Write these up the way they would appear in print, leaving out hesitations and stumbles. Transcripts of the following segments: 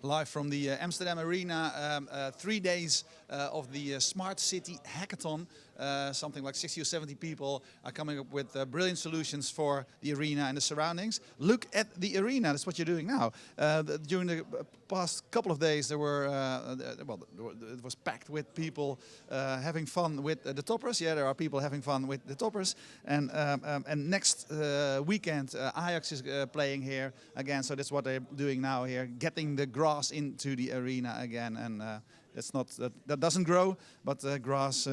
live from the Amsterdam Arena. 3 days of the Smart City Hackathon. Something like 60 or 70 people are coming up with brilliant solutions for the arena and the surroundings. Look at the arena, that's what you're doing now. During the past couple of days, there were, it was packed with people having fun with the toppers. Yeah, there are people having fun with the toppers. And next weekend, Ajax is playing here again, so that's what they're doing now here, getting the grass into the arena again. And that's not that doesn't grow, but grass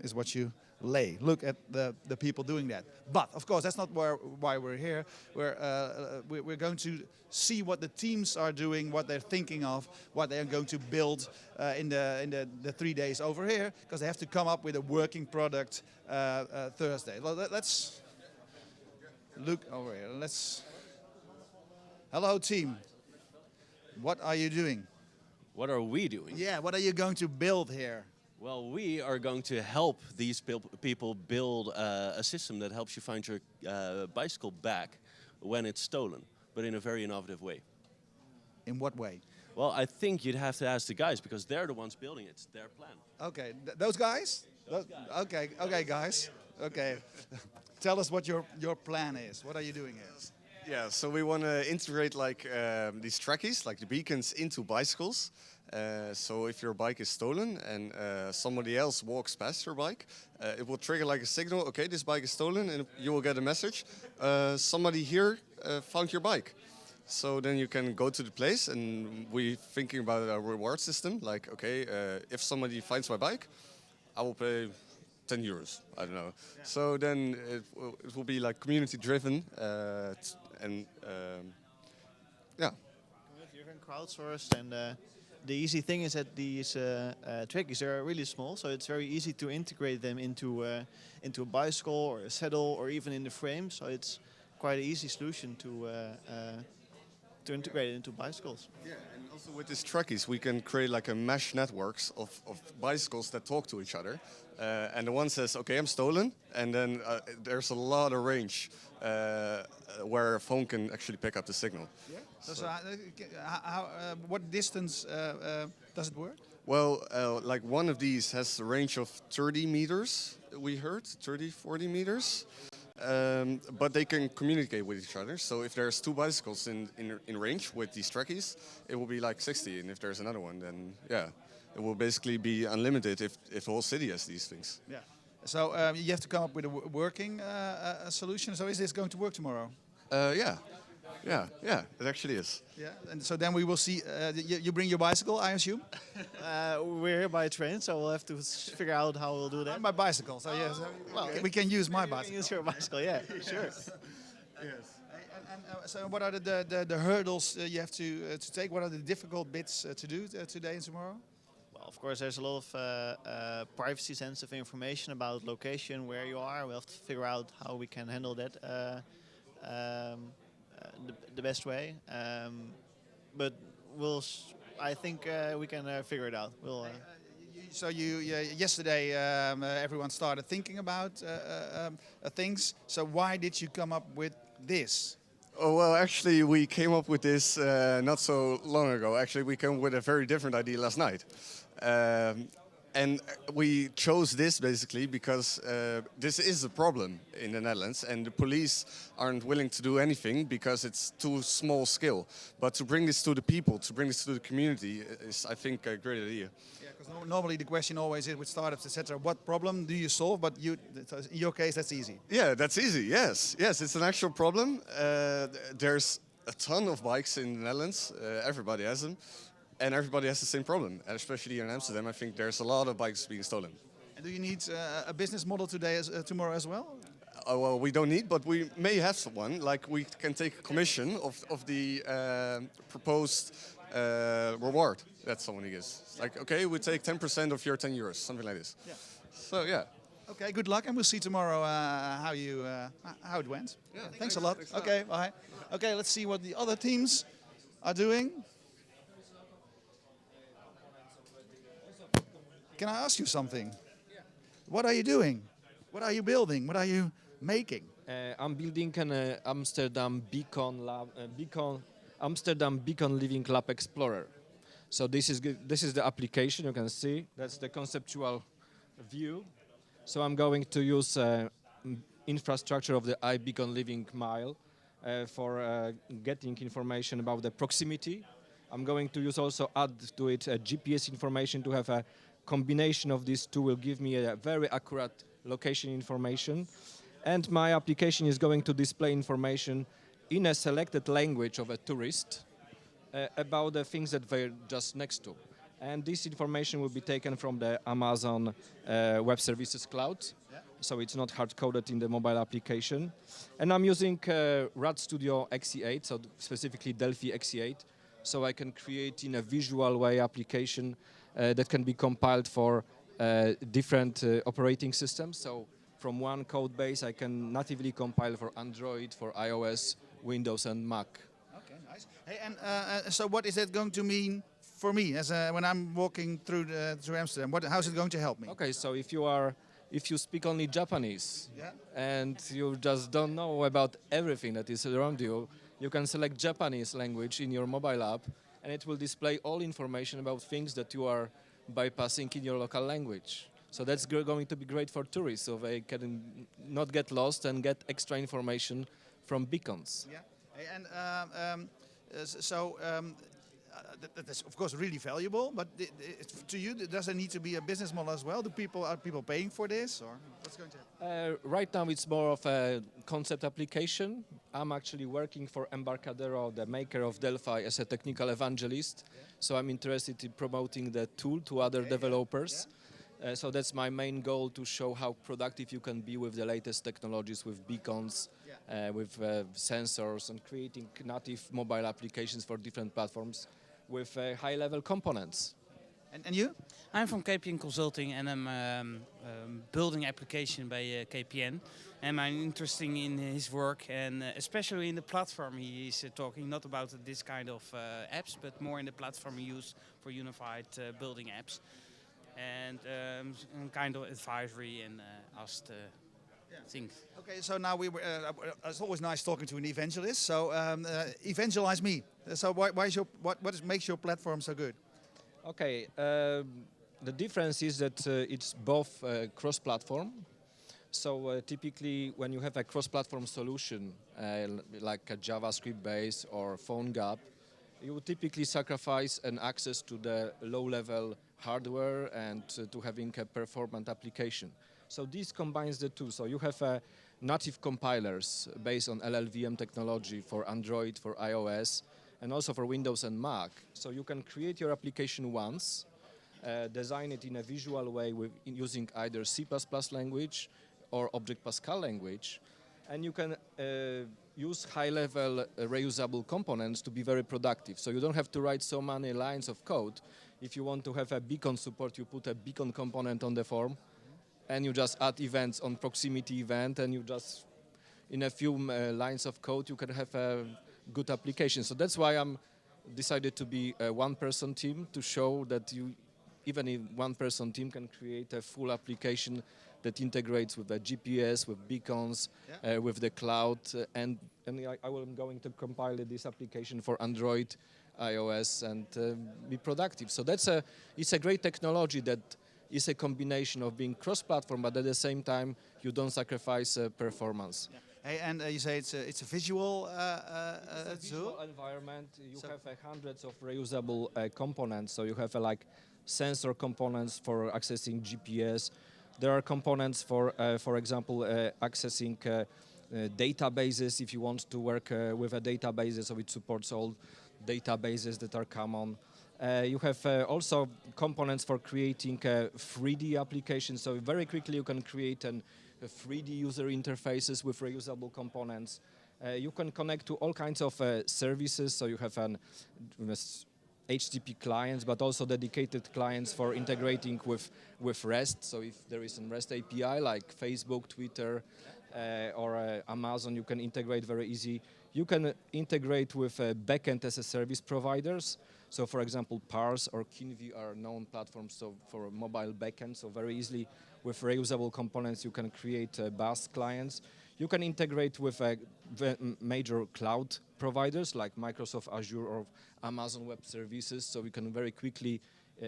is what you lay. Look at the people doing that. But of course, that's not why we're here. We're going to see what the teams are doing, what they're thinking of, what they're going to build in the 3 days over here, because they have to come up with a working product Thursday. Well, let's look over here. Hello, team. What are you doing? What are we doing? Yeah, what are you going to build here? Well, we are going to help these people build a system that helps you find your bicycle back when it's stolen, but in a very innovative way. In what way? Well, I think you'd have to ask the guys because they're the ones building it. It's their plan. Okay, those guys? Okay, guys. Okay. Tell us what your plan is. What are you doing here? Yeah, so we want to integrate like these trackies, like the beacons, into bicycles. So if your bike is stolen and somebody else walks past your bike, it will trigger like a signal. Okay, this bike is stolen, and you will get a message. Somebody here found your bike. So then you can go to the place, and we're thinking about a reward system. Like, okay, if somebody finds my bike, I will pay 10 euros. I don't know. Yeah. So then it will be like community driven and yeah. Community-driven, crowdsourced, and the easy thing is that these trackies are really small, so it's very easy to integrate them into a bicycle or a saddle or even in the frame. So it's quite an easy solution to integrate it into bicycles. Yeah, and also with these trackies, we can create like a mesh networks of bicycles that talk to each other. And the one says, okay, I'm stolen. And then there's a lot of range where a phone can actually pick up the signal. Yeah. So what distance does it work? Well, like one of these has a range of 30 meters, we heard, 30, 40 meters. But they can communicate with each other. So if there's two bicycles in range with these trackies, it will be like 60. And if there's another one, then yeah, it will basically be unlimited if the whole city has these things. Yeah. So you have to come up with a working solution. So is this going to work tomorrow? Yeah, it actually is. Yeah, and so then we will see. You bring your bicycle, I assume. We're here by train, so we'll have to figure out how we'll do that. My bicycle. So yes, well, we can use my bicycle. You can use your bicycle, yeah, sure. Yes. And so, what are the hurdles you have to take? What are the difficult bits to do today and tomorrow? Well, of course, there's a lot of privacy-sensitive information about location, where you are. We'll have to figure out how we can handle that the best way. But I think we can figure it out. So yesterday everyone started thinking about things. So why did you come up with this? Oh, well, actually, we came up with this not so long ago. Actually, we came up with a very different idea last night. And we chose this basically because this is a problem in the Netherlands, and the police aren't willing to do anything because it's too small scale. But to bring this to the people, to bring this to the community is, I think, a great idea. Yeah, because normally the question always is with startups, etc. What problem do you solve? But in your case, that's easy. Yeah, that's easy. Yes, it's an actual problem. There's a ton of bikes in the Netherlands. Everybody has them. And everybody has the same problem, and especially here in Amsterdam. I think there's a lot of bikes being stolen. And do you need a business model tomorrow as well? Well, we don't need, but we may have one. Like we can take a commission of the proposed reward that someone gives. Like, okay, we take 10% of your 10 euros, something like this. Yeah. So yeah. Okay, good luck, and we'll see tomorrow how it went. Yeah, thanks a lot. Okay, bye. Okay, let's see what the other teams are doing. Can I ask you something? What are you doing? What are you building? What are you making? I'm building an Amsterdam beacon lab, beacon Amsterdam Beacon Living Lab Explorer. So this is the application you can see. That's the conceptual view. So I'm going to use infrastructure of the iBeacon Living Mile for getting information about the proximity. I'm going to use also add to it GPS information to have a combination of these two will give me a very accurate location information. And my application is going to display information in a selected language of a tourist about the things that they're just next to. And this information will be taken from the Amazon Web Services Cloud. Yeah. So it's not hard-coded in the mobile application. And I'm using RAD Studio XE8, so specifically Delphi XE8, so I can create in a visual way application that can be compiled for different operating systems. So from one code base, I can natively compile for Android, for iOS, Windows, and Mac. Okay, nice. Hey, and so what is that going to mean for me as when I'm walking through Amsterdam? How is it going to help me? Okay, so if you speak only Japanese, yeah, and you just don't know about everything that is around you, you can select Japanese language in your mobile app, and it will display all information about things that you are bypassing in your local language. So that's going to be great for tourists, so they can not get lost and get extra information from beacons. Yeah, hey, and that's of course really valuable. But to you, does there need to be a business model as well? Are people paying for this, or what's going to happen? Right now, it's more of a concept application. I'm actually working for Embarcadero, the maker of Delphi, as a technical evangelist. Yeah. So I'm interested in promoting the tool to other developers. Yeah. So that's my main goal, to show how productive you can be with the latest technologies, with beacons, with sensors, and creating native mobile applications for different platforms with high-level components. And you? I'm from KPN Consulting, and I'm building application by KPN. And I'm interested in his work, and especially in the platform he is talking, not about this kind of apps, but more in the platform he used for unified building apps. And kind of advisory and asked things. Okay, so now it's always nice talking to an evangelist. So evangelize me. So what makes your platform so good? Okay, the difference is that it's both cross-platform. So typically, when you have a cross-platform solution, like a JavaScript base or PhoneGap, you would typically sacrifice an access to the low-level hardware and to having a performant application. So this combines the two. So you have native compilers based on LLVM technology for Android, for iOS, and also for Windows and Mac. So you can create your application once, design it in a visual way using either C++ language or Object Pascal language, and you can use high-level reusable components to be very productive. So you don't have to write so many lines of code. If you want to have a beacon support, you put a beacon component on the form, and you just add events on proximity event, and you just, in a few lines of code, you can have a good application. So that's why I'm decided to be a one-person team, to show that even a one-person team can create a full application that integrates with the GPS, with beacons, with the cloud, and I'm going to compile this application for Android, iOS, and be productive. So it's a great technology that is a combination of being cross-platform, but at the same time you don't sacrifice performance. Yeah. Hey, and you say it's a visual visual environment. You have hundreds of reusable components. So you have like sensor components for accessing GPS. There are components for example, accessing databases if you want to work with a database, so it supports all databases that are common. You have also components for creating 3D applications, so very quickly you can create a 3D user interfaces with reusable components. You can connect to all kinds of services, so you have an HTTP clients, but also dedicated clients for integrating with REST. So if there is a REST API like Facebook, Twitter, or Amazon, you can integrate very easy. You can integrate with backend as a service providers. So for example, Parse or Kinvi are known platforms for mobile backend. So very easily with reusable components, you can create BaaS clients. You can integrate with major cloud providers like Microsoft Azure or Amazon Web Services, so you can very quickly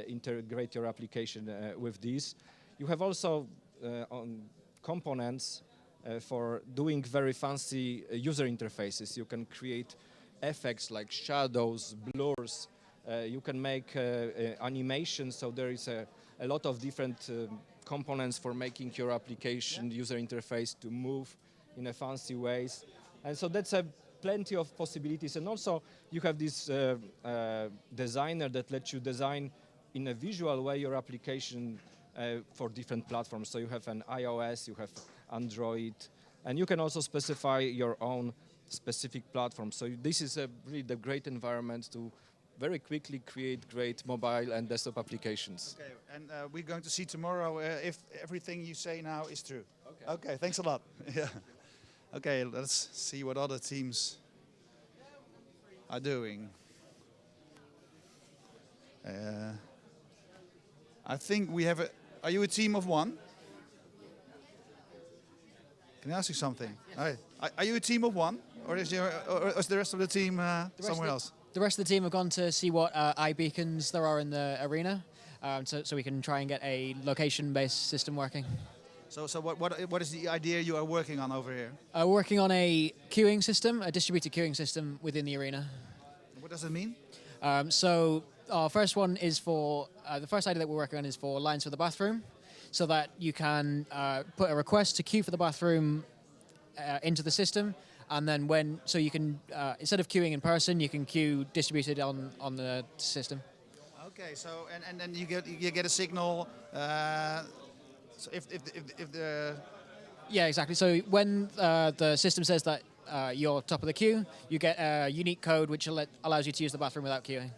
integrate your application with these. You have also components for doing very fancy user interfaces. You can create effects like shadows, blurs. You can make animations, so there is a lot of different components for making your application user interface to move in a fancy ways. And so that's plenty of possibilities. And also you have this designer that lets you design in a visual way your application for different platforms. So you have an iOS, you have Android, and you can also specify your own specific platform. So this is really the great environment to very quickly create great mobile and desktop applications. Okay, and we're going to see tomorrow if everything you say now is true. Okay, thanks a lot. Yeah. Okay, let's see what other teams are doing. I think we have a... Are you a team of one? Can I ask you something? Yes. Are you a team of one? Or is the rest of the team somewhere else? The rest of the team have gone to see what iBeacons there are in the arena, so we can try and get a location-based system working. So what is the idea you are working on over here? We're working on a queuing system, a distributed queuing system within the arena. What does it mean? So our first one is for, the first idea that we're working on is for lines for the bathroom, so that you can put a request to queue for the bathroom into the system, and then so you can, instead of queuing in person, you can queue distributed on the system. Okay, so and then you get a signal. So if the... Yeah, exactly. So when the system says that you're top of the queue, you get a unique code which allows you to use the bathroom without queuing.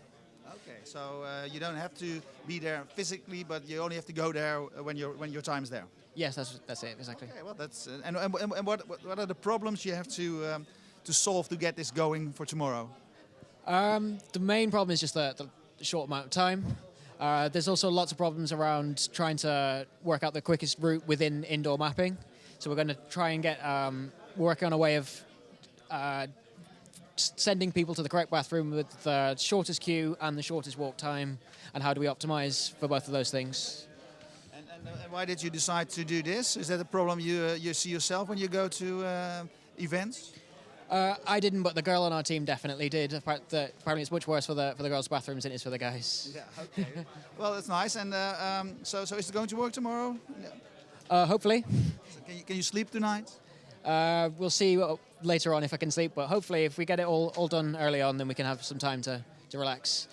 Okay, so you don't have to be there physically, but you only have to go there when your time's there. Yes, that's it, exactly. Okay, well that's and what are the problems you have to solve to get this going for tomorrow? The main problem is just the short amount of time. There's also lots of problems around trying to work out the quickest route within indoor mapping. So we're going to try and get work on a way of sending people to the correct bathroom with the shortest queue and the shortest walk time, and how do we optimize for both of those things. And why did you decide to do this? Is that a problem you see yourself when you go to events? I didn't, but the girl on our team definitely did. Apparently it's much worse for the girls' bathrooms than it is for the guys. Yeah, okay. Well, that's nice. And so is it going to work tomorrow? Hopefully. So can you sleep tonight? We'll see later on if I can sleep, but hopefully if we get it all done early on, then we can have some time to relax.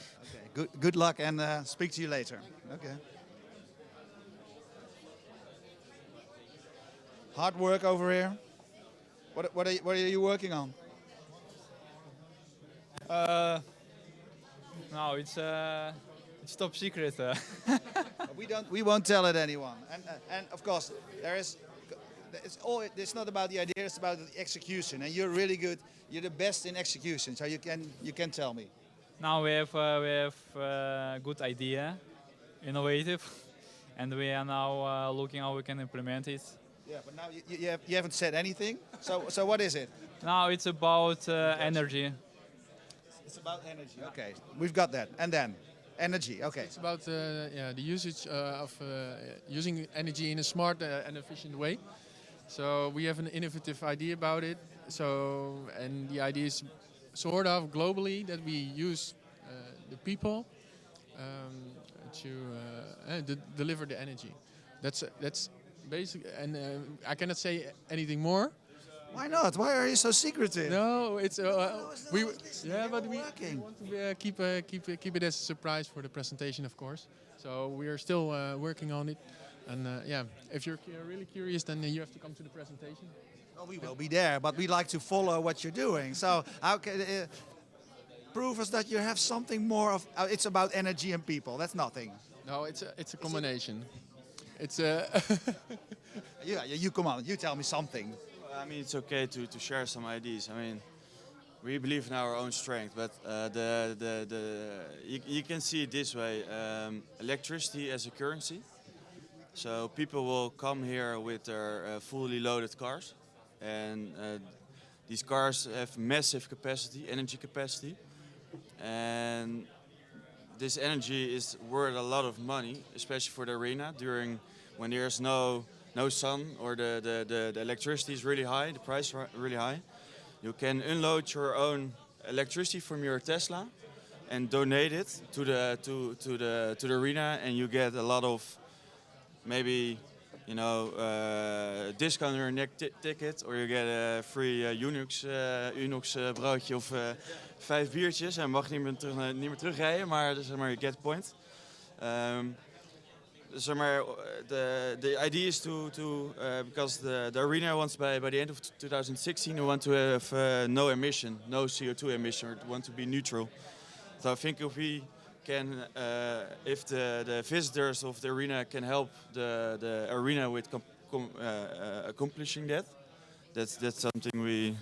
Okay. Good luck, and speak to you later. Okay. Hard work over here. What are you working on? No, it's top secret. We won't tell it anyone. And of course it's not about the idea, it's about the execution. And you're really good. You're the best in execution. So you can tell me. Now we have good idea, innovative, and we are now looking how we can implement it. Yeah, but now you haven't said anything. So what is it? Now it's about energy. It's about energy. Okay, we've got that. And then energy. Okay. It's about the usage of using energy in a smart and efficient way. So we have an innovative idea about it. So and the idea is sort of globally that we use the people to deliver the energy. That's basic, and I cannot say anything more. Why not? Why are you so secretive? No, it's but we want to keep it as a surprise for the presentation, of course. So we are still working on it, and if you're really curious, then you have to come to the presentation. Well, we will be there, but we like to follow what you're doing. So how can prove us that you have something more of? It's about energy and people. That's nothing. No, it's a combination. It's Yeah, you come on. You tell me something. I mean, it's okay to share some ideas. I mean, we believe in our own strength, but you can see it this way: electricity as a currency. So people will come here with their fully loaded cars, and these cars have massive capacity, energy capacity, and this energy is worth a lot of money, especially for the arena during when there's no sun or the electricity is really high, the price really high. You can unload your own electricity from your Tesla and donate it to the arena, and you get a lot of maybe discount on your ticket, or you get a free Unox broodje of 5 biertjes en mag niet meer terugrijden, maar zeg maar, you get the point. Zeg maar, the idea is to because the arena wants by the end of 2016 we want to have no emission, no CO2 emission, we want to be neutral. So I think if we can, if the visitors of the arena can help the arena with accomplishing that, that's something we're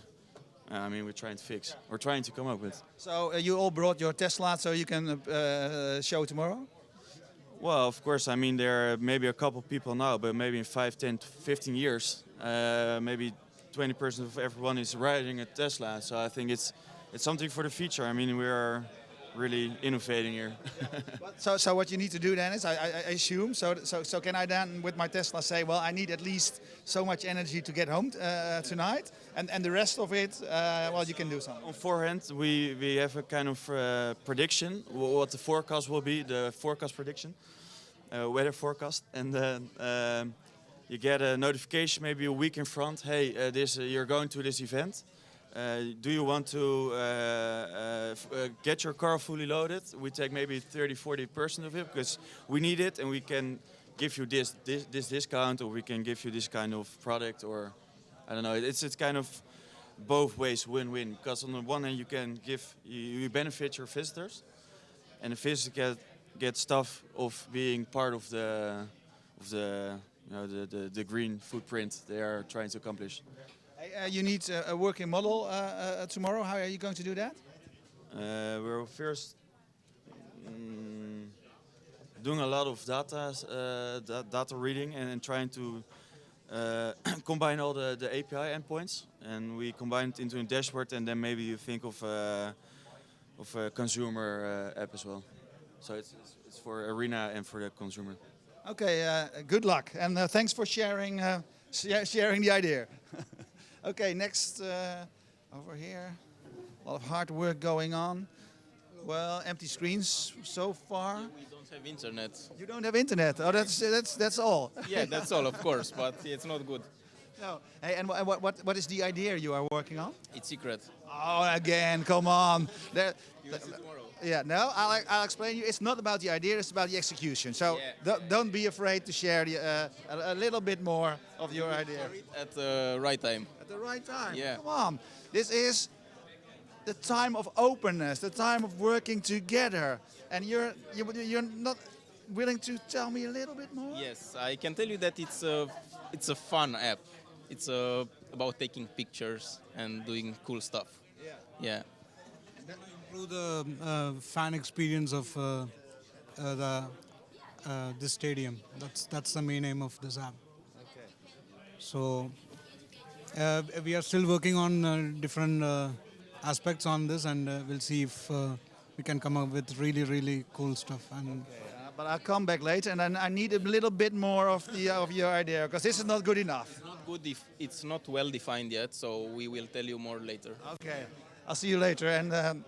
trying to fix. We're trying to come up with. So you all brought your Tesla so you can show tomorrow? Well, of course, I mean, there are maybe a couple people now, but maybe in 5, 10, 15 years, maybe 20% of everyone is riding a Tesla. So I think it's something for the future. I mean, we are really innovating here. So what you need to do then is, I assume, so can I then with my Tesla say, well, I need at least so much energy to get home tonight, and the rest of it, well, you can do something. On forehand, we have a kind of prediction, what the forecast will be, the forecast prediction, weather forecast, and then you get a notification maybe a week in front, hey, you're going to this event. Do you want to get your car fully loaded? We take maybe 30-40% of it because we need it, and we can give you this discount, or we can give you this kind of product, or I don't know. It's kind of both ways win-win, because on the one hand you benefit your visitors, and the visitors get stuff of being part of the green footprint they are trying to accomplish. You need a working model tomorrow. How are you going to do that? We're first doing a lot of data reading and trying to combine all the API endpoints, and we combine it into a dashboard, and then maybe you think of a consumer app as well. So it's for arena and for the consumer. Okay, good luck, and thanks for sharing the idea. Okay, next over here. A lot of hard work going on. Well, empty screens so far. We don't have internet. You don't have internet. Oh, that's all. Yeah, that's all, of course, but it's not good. No. Hey, and what is the idea you are working on? It's secret. Oh, again, come on. You will see tomorrow. Yeah, no, I'll explain you. It's not about the idea, it's about the execution. So don't be afraid to share a little bit more of your idea. At the right time. At the right time. Yeah. Come on. This is the time of openness, the time of working together. And you're not willing to tell me a little bit more? Yes, I can tell you that it's a fun app. It's about taking pictures and doing cool stuff. Yeah. Improve the fan experience of this stadium. That's the main aim of this app. Okay. So we are still working on different aspects on this, and we'll see if we can come up with really cool stuff. And but I'll come back later, and then I need a little bit more of your idea, because this is not good enough. It's not good if it's not well defined yet, so we will tell you more later. Okay, I'll see you later, and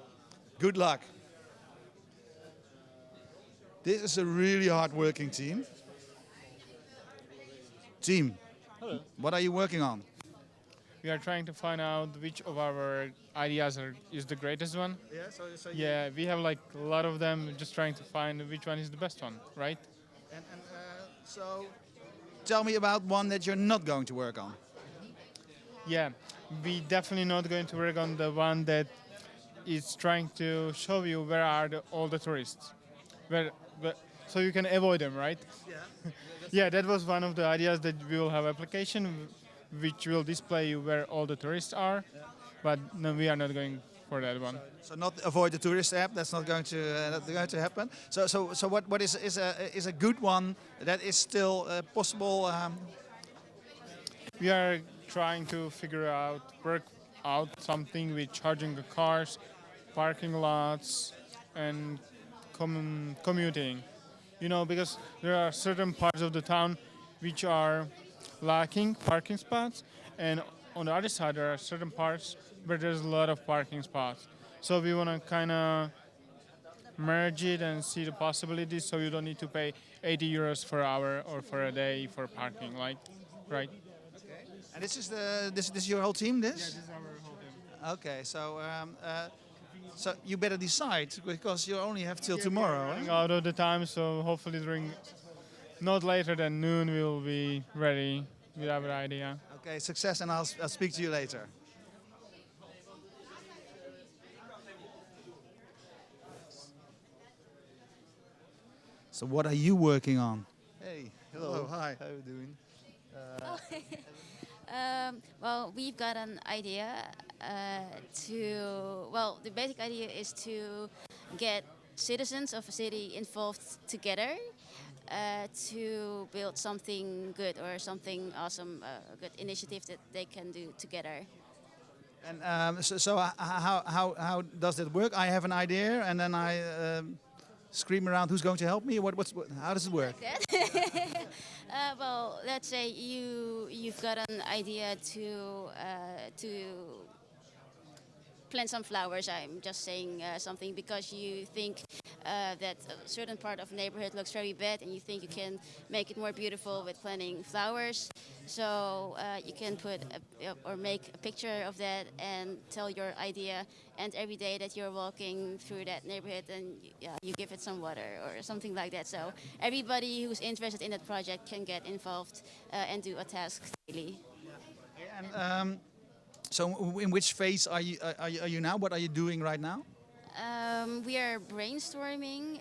good luck. This is a really hard-working team. Hello. What are you working on? We are trying to find out which of our ideas is the greatest one. Yeah, We have like a lot of them, just trying to find which one is the best one, right? So tell me about one that you're not going to work on. Yeah, we definitely not going to work on the one that is trying to show you where are all the tourists, so you can avoid them, right? Yeah. Yeah, that was one of the ideas, that we will have application which will display you where all the tourists are, but no, we are not going for that one. So not avoid the tourist app. That's not going to happen. So what is a good one that is still possible? We are trying to work out something with charging the cars, parking lots, and commuting. You know, because there are certain parts of the town which are lacking parking spots, and on the other side there are certain parts where there's a lot of parking spots. So we want to kind of merge it and see the possibilities, so you don't need to pay 80 euros per hour or for a day for parking, like, right? And this is your whole team. This? Yeah, this is our whole team. Okay, so you better decide because you only have till tomorrow. Running Huh? out of the time, so hopefully during not later than noon we'll be ready with our idea. Okay, success, and I'll speak to you later. So what are you working on? Hey, Hello, hi. How are you doing? Well, we've got an idea the basic idea is to get citizens of a city involved together to build something good or something awesome, a good initiative that they can do together. And how does that work? I have an idea, and then I scream around, who's going to help me? How does it work? Well, let's say you've got an idea to plant some flowers. I'm just saying something because you think that a certain part of the neighborhood looks very bad, and you think you can make it more beautiful with planting flowers. So you can make a picture of that and tell your idea. And every day that you're walking through that neighborhood, and you give it some water or something like that. So everybody who's interested in that project can get involved and do a task daily. And so in which phase are you now? What are you doing right now? We are brainstorming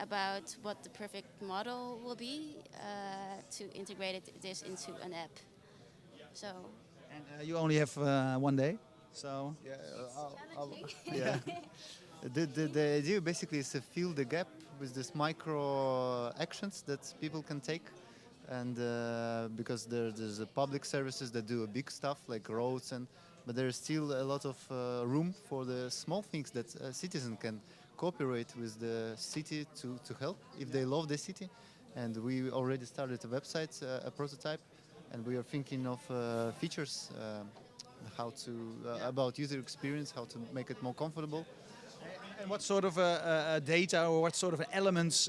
about what the perfect model will be to integrate this into an app. So. And you only have one day, so. Yeah. The idea basically is to fill the gap with these micro actions that people can take, and because there's public services that do big stuff like roads but there's still a lot of room for the small things that a citizen can cooperate with the city to help if they love the city. And we already started a website, a prototype, and we are thinking of features, about user experience, how to make it more comfortable. And what sort of data or what sort of elements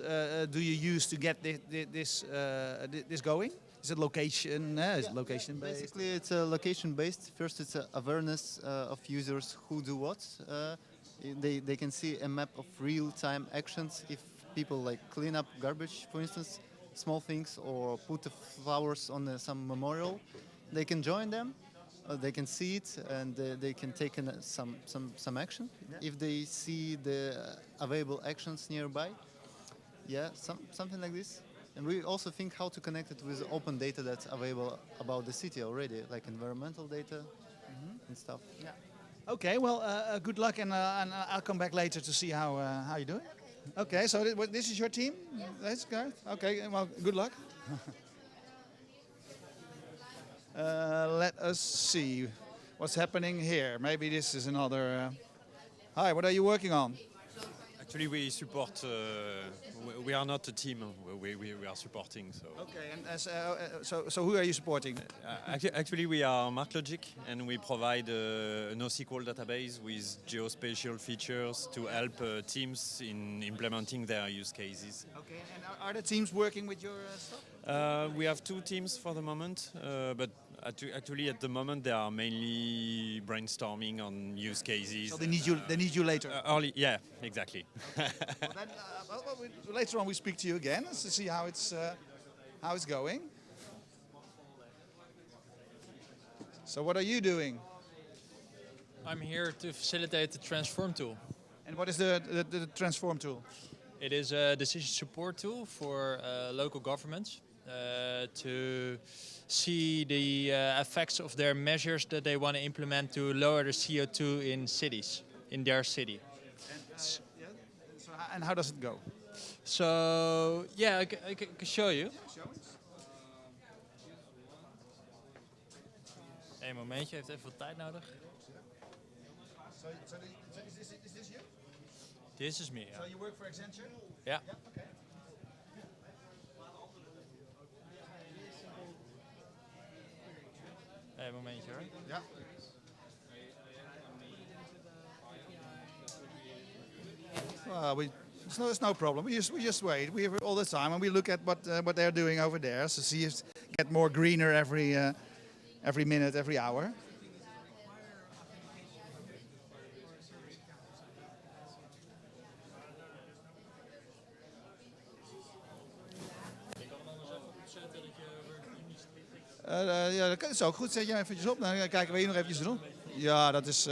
do you use to get this going? Is it location? Is it location based? Basically, it's location based. First, it's awareness of users who do what. They can see a map of real-time actions. If people like clean up garbage, for instance, small things, or put the flowers on some memorial, they can join them. They can see it, and they can take some action. Yeah. If they see the available actions nearby, something like this. And we also think how to connect it with open data that's available about the city already, like environmental data and stuff. Yeah. Okay. Well, good luck, and I'll come back later to see how you're doing. Okay. So this is your team. Yeah. That's good. Okay. Well, good luck. Let us see what's happening here. Maybe this is another. Hi. What are you working on? Actually, we support. We are not a team. We are supporting. So. Okay, and so who are you supporting? Actually, we are MarkLogic, and we provide a NoSQL database with geospatial features to help teams in implementing their use cases. Okay, and are the teams working with your stuff? We have two teams for the moment, but actually at the moment they are mainly brainstorming on use cases. So they need you later. Early, yeah, exactly. Okay. Well, later on we speak to you again to see how it's going. So what are you doing? I'm here to facilitate the Transform tool. And what is the Transform tool? It is a decision support tool for local governments to see the effects of their measures that they want to implement to lower the CO2 in cities, in their city. And how does it go? So, yeah, I can show you. Eén momentje, heeft even wat tijd nodig. Is this you? This is me, ja. So you work for Accenture? Ja. Okay. Eén momentje hoor. Ja. It's no problem. We just wait. We have all the time, and we look at what they're doing over there, so see if get more greener every minute, every hour. Ja, dat is ook goed. Zet jij eventjes op. Dan kijken we hier nog eventjes doen. Ja, dat is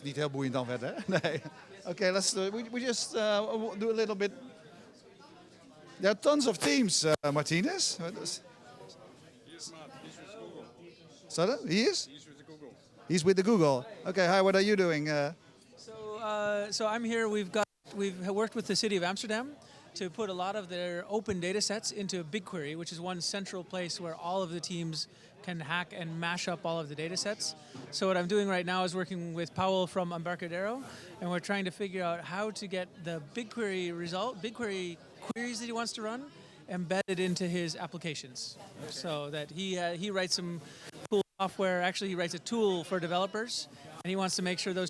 niet heel boeiend dan verder. Nee. Okay, let's do it. We just do a little bit. There are tons of teams, Martinez. Sorry, he is? He's with the Google. He's with the Google. Okay, hi, what are you doing? So I'm here. We've worked with the city of Amsterdam to put a lot of their open data sets into BigQuery, which is one central place where all of the teams can hack and mash up all of the data sets. So what I'm doing right now is working with Powell from Embarcadero, and we're trying to figure out how to get the BigQuery queries that he wants to run embedded into his applications. Okay. So that he writes some cool software. Actually, he writes a tool for developers, and he wants to make sure those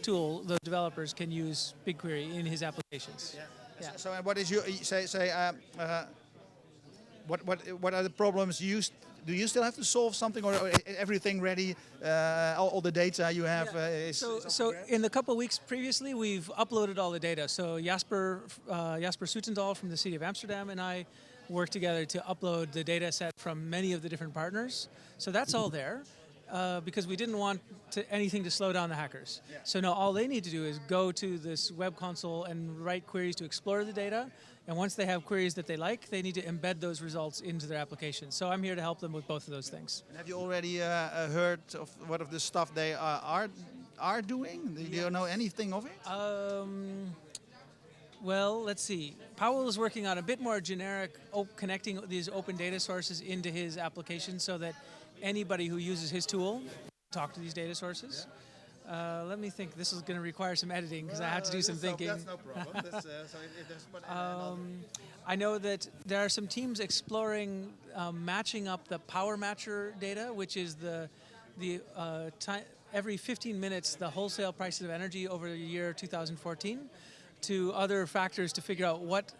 developers can use BigQuery in his applications. Yeah. Yeah. So what is your what are the problems do you still have to solve something, or everything ready? All the data you have is. So in the couple of weeks previously, we've uploaded all the data. So Jasper Soetendal from the city of Amsterdam and I worked together to upload the data set from many of the different partners. So that's all there. Because we didn't want anything to slow down the hackers. Yeah. So now all they need to do is go to this web console and write queries to explore the data. And once they have queries that they like, they need to embed those results into their application. So I'm here to help them with both of those things. And have you already heard of what of the stuff they are doing? Do you know anything of it? Well, let's see. Powell is working on a bit more generic connecting these open data sources into his application so that anybody who uses his tool talk to these data sources. Let me think. This is going to require some editing because I have to do some thinking. That's no problem. I know that there are some teams exploring matching up the Power Matcher data, which is every 15 minutes the wholesale prices of energy over the year 2014, to other factors to figure out what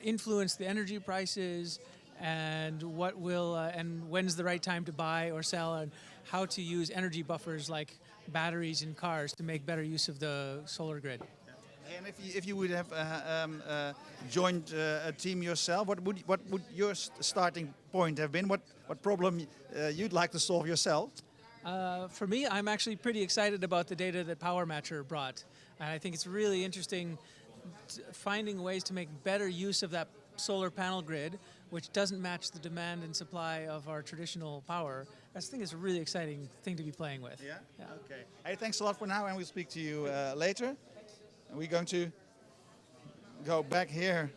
influenced the energy prices, and and when's the right time to buy or sell, and how to use energy buffers like batteries in cars to make better use of the solar grid. And if you would have joined a team yourself, what would your starting point have been? What problem you'd like to solve yourself? For me, I'm actually pretty excited about the data that Power Matcher brought, and I think it's really interesting finding ways to make better use of that solar panel grid, which doesn't match the demand and supply of our traditional power. I think it's a really exciting thing to be playing with. Yeah? Okay. Hey, thanks a lot for now, and we'll speak to you later. And we're going to go back here.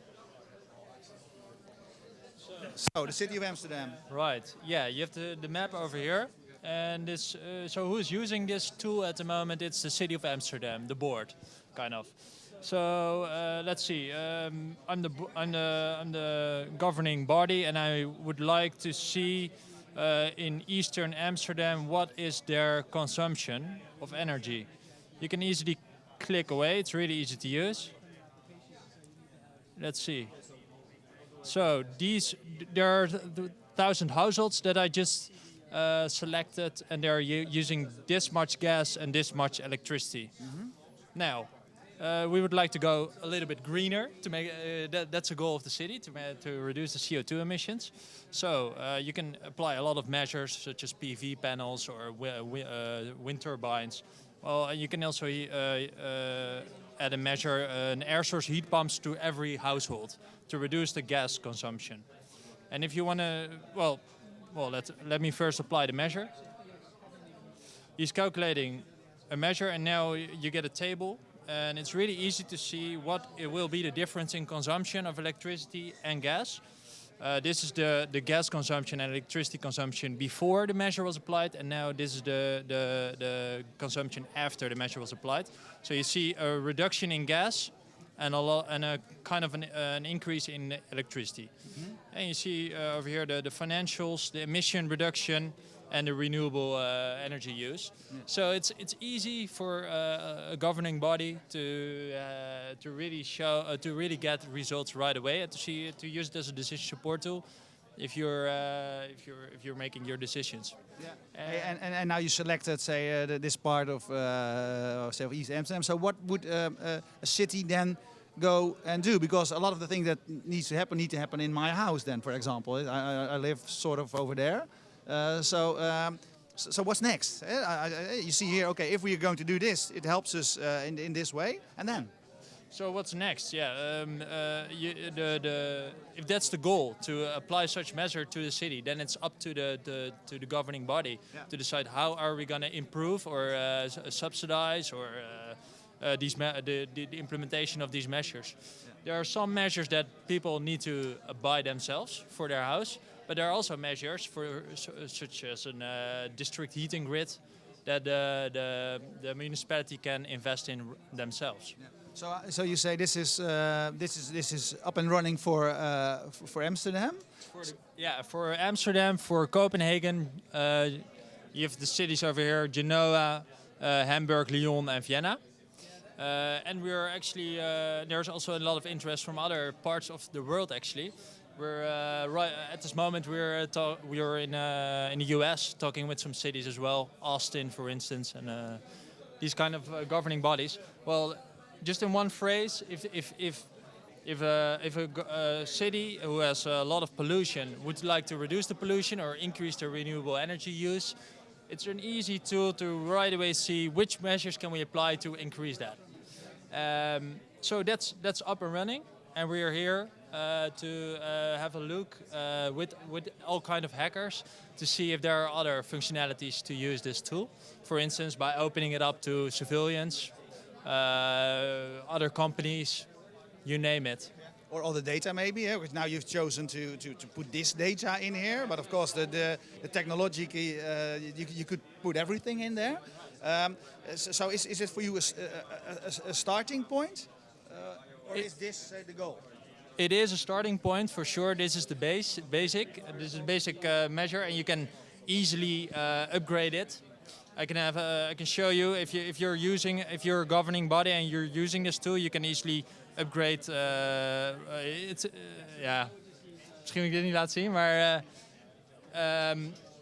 So, the city of Amsterdam. Right, yeah, you have the map over here. And this, so who's using this tool at the moment? It's the city of Amsterdam, the board, kind of. So let's see. I'm the governing body, and I would like to see in Eastern Amsterdam what is their consumption of energy. You can easily click away. It's really easy to use. Let's see. So there are 1,000 households that I just selected, and they're using this much gas and this much electricity. Mm-hmm. Now. We would like to go a little bit greener to make that's a goal of the city to reduce the CO2 emissions. So you can apply a lot of measures such as PV panels or wind turbines. Well, and you can also add a measure an air source heat pumps to every household to reduce the gas consumption. And if you want to, let me first apply the measure. He's calculating a measure, and now you get a table. And it's really easy to see what it will be the difference in consumption of electricity and gas. This is the gas consumption and electricity consumption before the measure was applied, and now this is the consumption after the measure was applied. So you see a reduction in gas and a kind of an increase in electricity. And you see over here the financials, the emission reduction, and the renewable energy use. So it's easy for a governing body to really show to really get results right away and to use it as a decision support tool if you're making your decisions. Hey, and now you selected, say, this part of say of East Amsterdam. So what would a city then go and do? Because a lot of the things that need to happen in my house. Then, for example, I live sort of over there. So what's next? You see here, okay, if we are going to do this, it helps us in this way, and then? So what's next? Yeah, if that's the goal, to apply such measure to the city, then it's up to the governing body to decide how are we going to improve or subsidize or the implementation of these measures. There are some measures that people need to buy themselves for their house, but there are also measures for such as a district heating grid that the municipality can invest in themselves. So you say this is up and running for Amsterdam? For Amsterdam, for Copenhagen, you have the cities over here: Genoa, Hamburg, Lyon, and Vienna. And we are actually there's also a lot of interest from other parts of the world. Actually, we're right at this moment we are in the US talking with some cities as well, Austin, for instance, and these kind of governing bodies. Well, just in one phrase, if a city who has a lot of pollution would like to reduce the pollution or increase the renewable energy use, it's an easy tool to right away see which measures can we apply to increase that. So that's up and running, and we are here to have a look with all kind of hackers to see if there are other functionalities to use this tool. For instance, by opening it up to civilians, other companies, you name it. Or all the data maybe, yeah? Because now you've chosen to put this data in here, but of course the technology, you could put everything in there. So is it for you a starting point? Or is this the goal? It is a starting point for sure. This is the basic. This is a basic measure, and you can easily upgrade it. I can show you if you're a governing body and you're using this tool, you can easily upgrade. Misschien moet ik dit niet laten zien, maar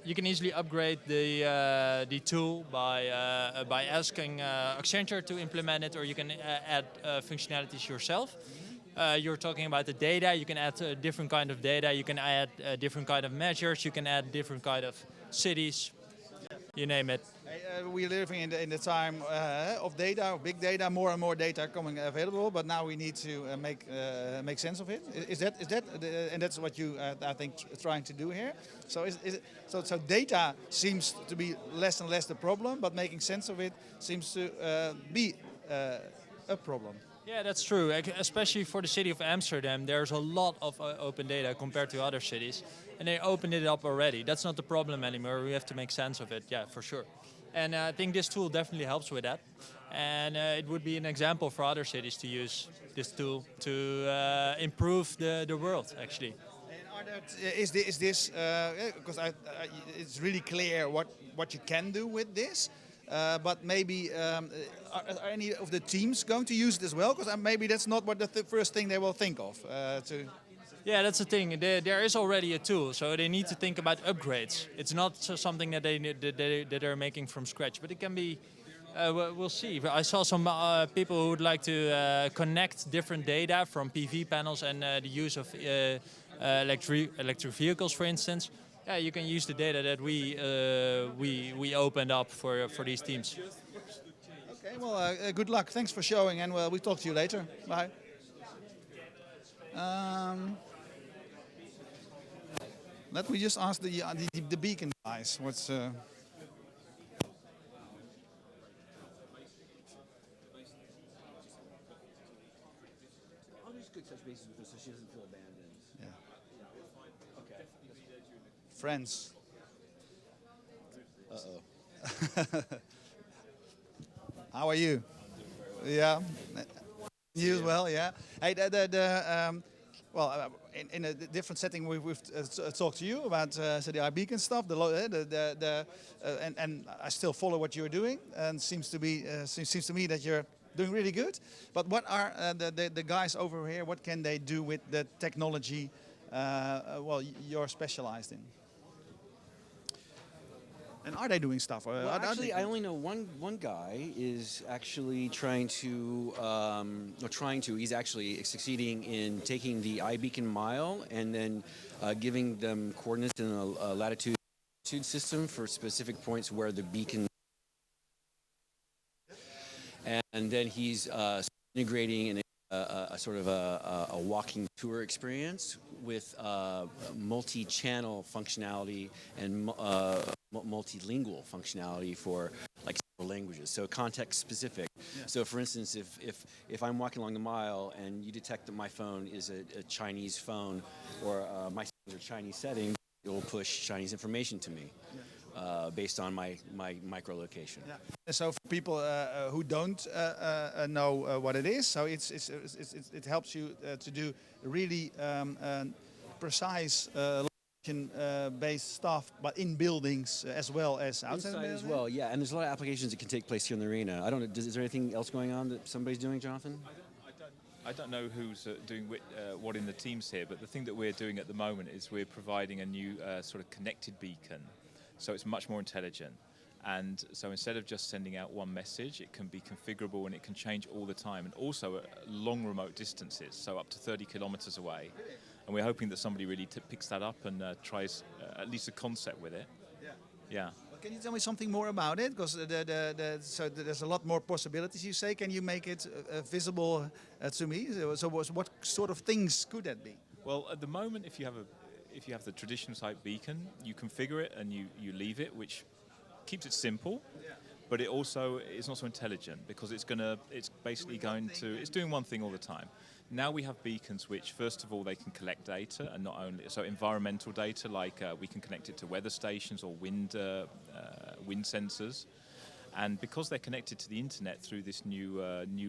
you can easily upgrade the tool by asking Accenture to implement it, or you can add functionalities yourself. You're talking about the data. You can add a different kind of data. You can add different kind of measures. You can add different kind of cities. You name it. We're living in the time of data, of big data. More and more data coming available, but now we need to make sense of it. Is that and that's what you I think trying to do here. So so data seems to be less and less the problem, but making sense of it seems to be a problem. Yeah, that's true. Especially for the city of Amsterdam, there's a lot of open data compared to other cities, and they opened it up already. That's not the problem anymore. We have to make sense of it. Yeah, for sure. And I think this tool definitely helps with that. And it would be an example for other cities to use this tool to improve the world, actually. Is this because it's really clear what you can do with this, but maybe are any of the teams going to use it as well? Because maybe that's not what the first thing they will think of. Yeah, that's the thing. There is already a tool, so they need to think about upgrades. It's not something that they're making from scratch, but it can be. We'll see. I saw some people who would like to connect different data from PV panels and the use of electric vehicles, for instance. Yeah, you can use the data that we opened up for these teams. Okay, well, good luck. Thanks for showing, and we'll talk to you later. Bye. Let me just ask the beacon guys what's. I'll just quick touch bases with her so she doesn't feel abandoned. Yeah. friends. Uh-oh. How are you? Yeah. You as well, yeah. Hey, in a different setting, we've talked to you about the iBeacon stuff. And I still follow what you're doing, and seems to me that you're doing really good. But what are the guys over here? What can they do with the technology? You're specialized in. And are they doing stuff? Well, actually, I only know one guy is actually he's actually succeeding in taking the iBeacon mile and then giving them coordinates in a latitude system for specific points where the beacon. And then he's integrating in a sort of a walking tour experience with multi-channel functionality and multilingual functionality for like several languages, so context specific. Yeah. So for instance, if I'm walking along the mile and you detect that my phone is a Chinese phone or my settings are Chinese settings, it will push Chinese information to me. Yeah. Based on my micro-location. Yeah. So for people who don't know what it is, so it helps you to do really precise location-based stuff, but in buildings as well as outside inside as well. Yeah, and there's a lot of applications that can take place here in the arena. I don't know. Is there anything else going on that somebody's doing, Jonathan? I don't know who's doing what in the teams here, but the thing that we're doing at the moment is we're providing a new sort of connected beacon. So it's much more intelligent. And so instead of just sending out one message, it can be configurable and it can change all the time. And also at long remote distances, so up to 30 kilometers away. And we're hoping that somebody really picks that up and tries at least a concept with it. Yeah. Yeah. Well, can you tell me something more about it? Because so there's a lot more possibilities, you say. Can you make it visible to me? So what sort of things could that be? Well, at the moment, if you have the traditional type beacon, you configure it and you leave it, which keeps it simple, but it's also intelligent because it's doing one thing all the time. Now we have beacons which, first of all, they can collect data, and not only so environmental data, like we can connect it to weather stations or wind sensors, and because they're connected to the internet through this new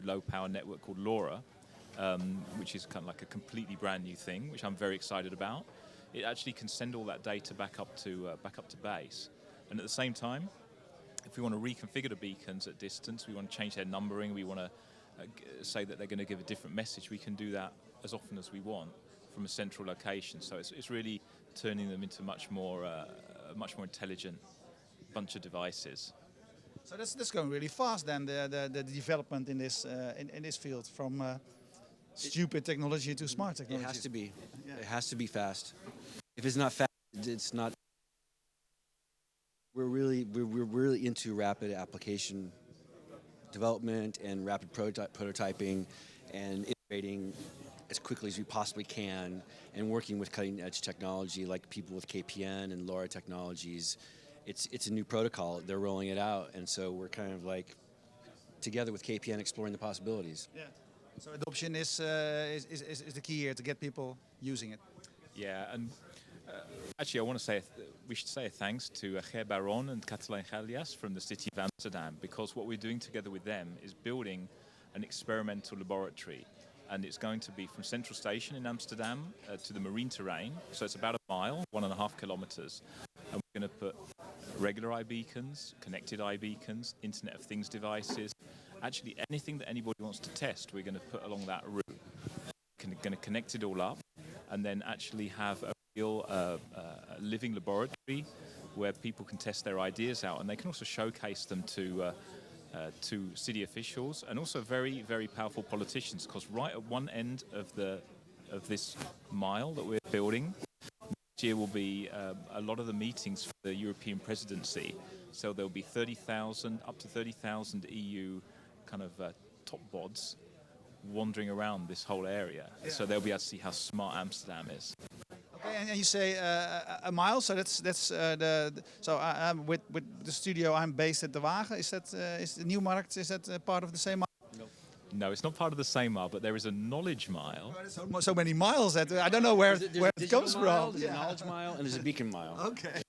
low power network called LoRa, which is kind of like a completely brand new thing, which I'm very excited about. It actually can send all that data back up to base, and at the same time, if we want to reconfigure the beacons at distance, we want to change their numbering, we want to say that they're going to give a different message, we can do that as often as we want from a central location. So it's really turning them into much more intelligent bunch of devices. So that's going really fast then, the development in this field from stupid technology to smart technology. It has to be. Yeah. It has to be fast. If it's not fast, it's not. We're really into rapid application development and rapid prototyping and iterating as quickly as we possibly can, and working with cutting edge technology like people with KPN and LoRa technologies. It's a new protocol. They're rolling it out, and so we're kind of like together with KPN exploring the possibilities. Yeah. So adoption is the key here to get people using it. Yeah, and actually, I want to say we should say a thanks to Ger Baron and Katelijn Gelias from the city of Amsterdam, because what we're doing together with them is building an experimental laboratory, and it's going to be from Central Station in Amsterdam to the marine terrain. So it's about a mile, 1.5 kilometers, and we're going to put regular iBeacons, connected iBeacons, Internet of Things devices. Actually, anything that anybody wants to test, we're going to put along that route. We're going to connect it all up, and then actually have a real living laboratory where people can test their ideas out, and they can also showcase them to city officials and also very, very powerful politicians. Because right at one end of this mile that we're building, next year will be a lot of the meetings for the European presidency. So there'll be up to 30,000 EU kind of top bods wandering around this whole area. Yeah. So they'll be able to see how smart Amsterdam is. Okay, and you say a mile, so so I'm with the studio. I'm based at De Wagen. Is the Nieuwmarkt? Is that part of the same mile? No. No, it's not part of the same mile, but there is a knowledge mile. So many miles that I don't know where There's where a it comes digital mile, from. there's a knowledge mile, and there's a beacon mile. Okay.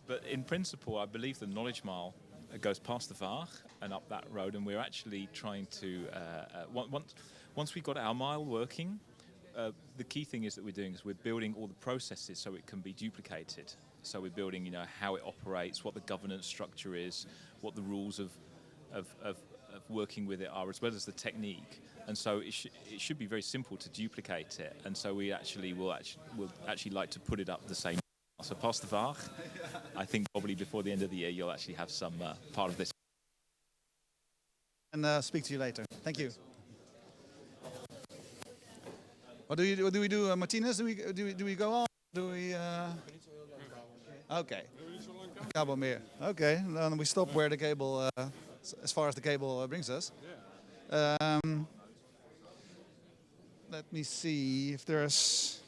But in principle, I believe the knowledge mile goes past the Vaag and up that road, and we're actually trying to once we got our mile working. The key thing is that we're doing is we're building all the processes so it can be duplicated. So we're building, you know, how it operates, what the governance structure is, what the rules of working with it are, as well as the technique. And so it should be very simple to duplicate it. And so we actually will actually like to put it up the same. So past the Vaag, I think probably before the end of the year you'll actually have some part of this. And speak to you later. Thank you. What do we do, Martinez? Do we go on? Do we? Okay. Cable meer. Okay, then we stop where the cable, as far as the cable brings us. Let me see if there's.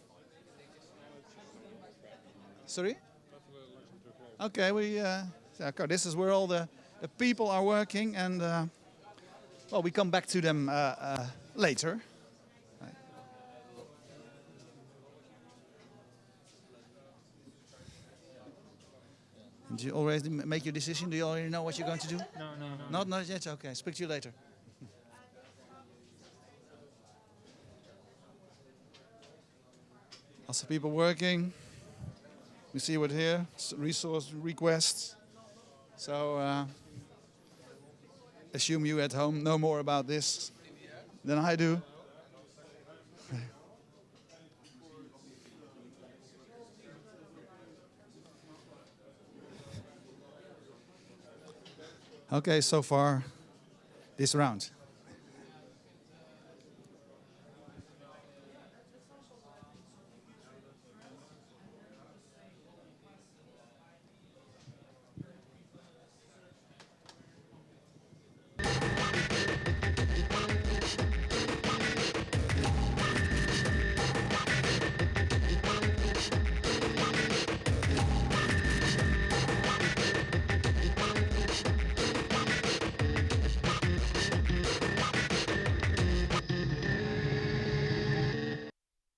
Sorry. Okay, okay, this is where all the people are working, and well, we come back to them later. Did you already make your decision? Do you already know what you're going to do? No. Not yet? Okay, speak to you later. Lots of people working. We see what here, resource requests. So, assume you at home know more about this than I do. Okay, so far, this round.